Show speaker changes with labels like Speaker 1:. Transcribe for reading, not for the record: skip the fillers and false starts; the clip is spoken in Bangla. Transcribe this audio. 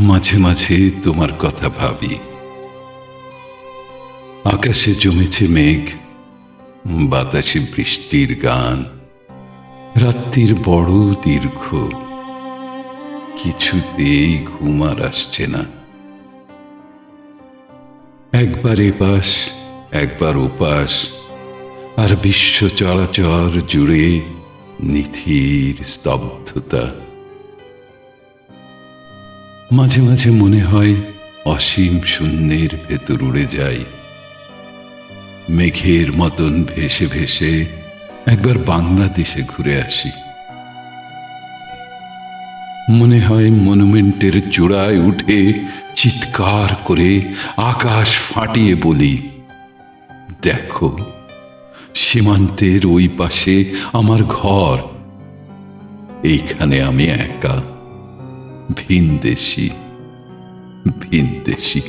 Speaker 1: মাঝে মাঝে তোমার কথা ভাবি। আকাশে জমেছে মেঘ, বাতাসে বৃষ্টির গান, রাত্রির বড় দীর্ঘ, কিছুতেই ঘুম আর আসছে না। একবার এপাশ একবার ওপাশ, আর বিশ্ব চরাচর জুড়ে নিথির স্তব্ধতা। মাঝে মাঝে মনে হয় অসীম শূন্যের ভেতর উড়ে যাই, মেঘের মতন ভেসে ভেসে একবার বাংলাদেশে ঘুরে আসি। মনে হয় মনুমেন্টের চূড়ায় উঠে চিৎকার করে আকাশ ফাটিয়ে বলি, দেখো সীমান্তের ওই পাশে আমার ঘর, এইখানে আমি একা, ভিনদেশী ভিনদেশী।